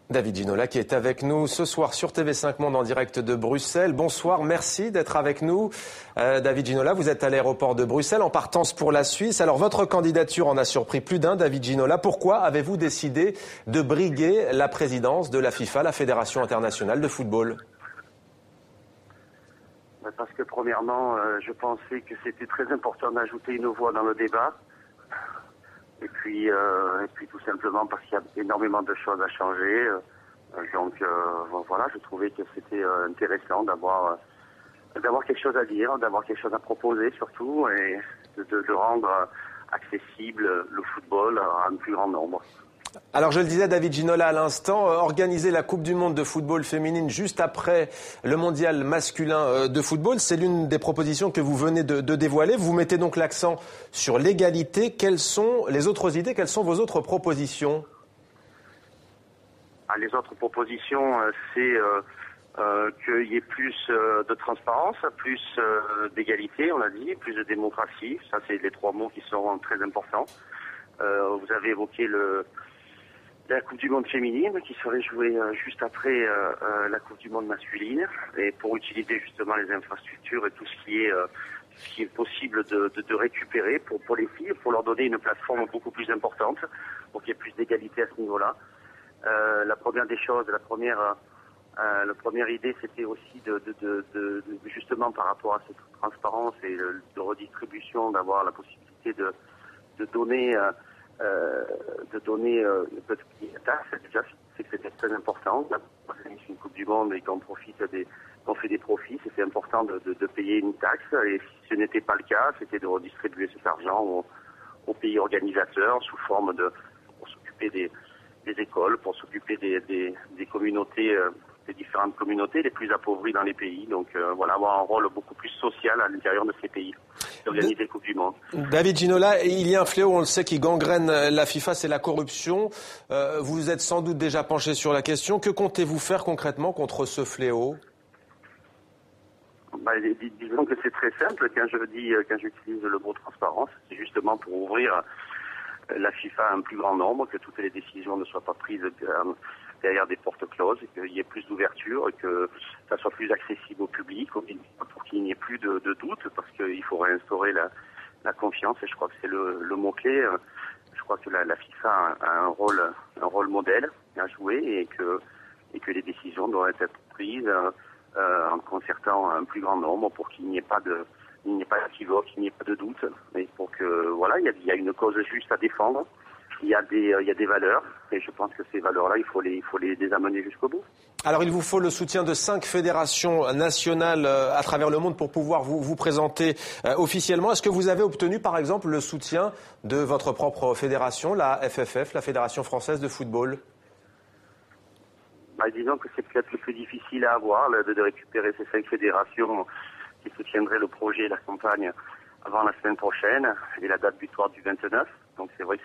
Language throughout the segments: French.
David Ginola qui est avec nous ce soir sur TV5 Monde en direct de Bruxelles. Bonsoir, merci d'être avec nous. David Ginola, vous êtes à l'aéroport de Bruxelles en partance pour la Suisse. Alors votre candidature en a surpris plus d'un, David Ginola. Pourquoi avez-vous décidé de briguer la présidence de la FIFA, la Fédération internationale de football ? Parce que premièrement, je pensais que c'était très important d'ajouter une voix dans le débat. Et puis tout simplement parce qu'il y a énormément de choses à changer. Donc voilà, je trouvais que c'était intéressant d'avoir quelque chose à dire, d'avoir quelque chose à proposer surtout, et de rendre accessible le football à un plus grand nombre. Alors je le disais, David Ginola à l'instant, organiser la Coupe du Monde de football féminine juste après le mondial masculin de football, c'est l'une des propositions que vous venez de dévoiler. Vous mettez donc l'accent sur l'égalité. Quelles sont les autres idées, quelles sont vos autres propositions ? Les autres propositions, c'est qu'il y ait plus de transparence, plus d'égalité, on l'a dit, plus de démocratie. Ça, c'est les trois mots qui seront très importants. Vous avez évoqué la Coupe du Monde féminine qui serait jouée juste après la Coupe du Monde masculine, et pour utiliser justement les infrastructures et tout ce qui est possible de récupérer pour les filles, pour leur donner une plateforme beaucoup plus importante, pour qu'il y ait plus d'égalité à ce niveau-là. La première des choses, la première idée, c'était aussi de justement par rapport à cette transparence et de redistribution, d'avoir la possibilité de donner une petite taxe. Déjà, c'est que c'était très important. C'est une Coupe du Monde et qu'on fait des profits, c'était important de payer une taxe. Et si ce n'était pas le cas, c'était de redistribuer cet argent aux pays organisateurs sous forme pour s'occuper des écoles, pour s'occuper des communautés, des différentes communautés les plus appauvries dans les pays. Donc voilà, avoir un rôle beaucoup plus social à l'intérieur de ces pays, d'organiser la Coupe du Monde. David Ginola, il y a un fléau, on le sait, qui gangrène la FIFA, c'est la corruption. Vous vous êtes sans doute déjà penché sur la question. Que comptez-vous faire concrètement contre ce fléau ? Disons que c'est très simple. Quand j'utilise le mot transparence, c'est justement pour ouvrir la FIFA à un plus grand nombre, que toutes les décisions ne soient pas prises derrière des portes closes, qu'il y ait plus d'ouverture, que ça soit plus accessible au public, pour qu'il n'y ait plus de doute, parce qu'il faut réinstaurer la confiance, et je crois que c'est le mot-clé. Je crois que la FIFA a un rôle modèle à jouer, et que les décisions doivent être prises en concertant un plus grand nombre pour qu'il n'y ait pas d'équivoque, qu'il n'y ait pas de doute, mais pour que voilà, il y a une cause juste à défendre. Il y a des valeurs, et je pense que ces valeurs-là, il faut les amener jusqu'au bout. Alors il vous faut le soutien de 5 fédérations nationales à travers le monde pour pouvoir vous présenter officiellement. Est-ce que vous avez obtenu par exemple le soutien de votre propre fédération, la FFF, la Fédération française de football ? Disons que c'est peut-être le plus difficile à avoir, de récupérer ces 5 fédérations qui soutiendraient le projet et la campagne avant la semaine prochaine, et la date butoir du 29. Donc c'est vrai que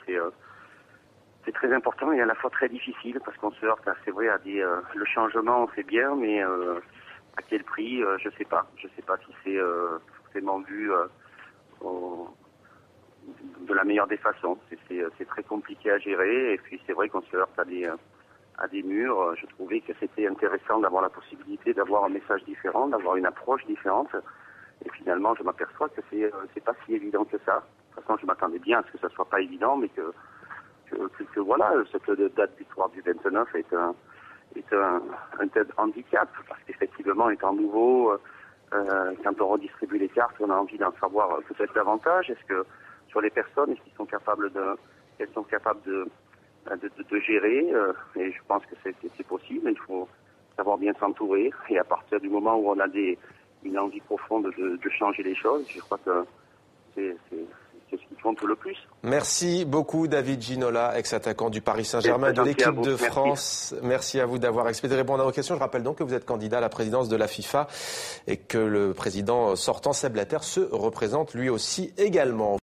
c'est très important et à la fois très difficile, parce qu'on se heurte, c'est vrai, à le changement, c'est bien, mais à quel prix, je sais pas. Je sais pas si c'est forcément vu de la meilleure des façons. C'est très compliqué à gérer, et puis c'est vrai qu'on se heurte à des murs. Je trouvais que c'était intéressant d'avoir la possibilité d'avoir un message différent, d'avoir une approche différente. Et finalement, je m'aperçois que c'est pas si évident que ça. De toute façon, je m'attendais bien à ce que ça soit pas évident, mais que voilà, cette date butoir du 29 est un handicap, parce qu'effectivement, étant nouveau, quand on redistribue les cartes, on a envie d'en savoir peut-être davantage. Est-ce que sur les personnes, est-ce qu'elles sont capables de gérer, et je pense que c'est possible. Il faut savoir bien s'entourer, et à partir du moment où on a une envie profonde de changer les choses, je crois que c'est ce qui compte le plus. Merci beaucoup David Ginola, ex-attaquant du Paris Saint-Germain, de l'équipe de France. Merci à vous d'avoir expédié répondre à nos questions. Je rappelle donc que vous êtes candidat à la présidence de la FIFA et que le président sortant, Sepp Blatter, se représente lui aussi également.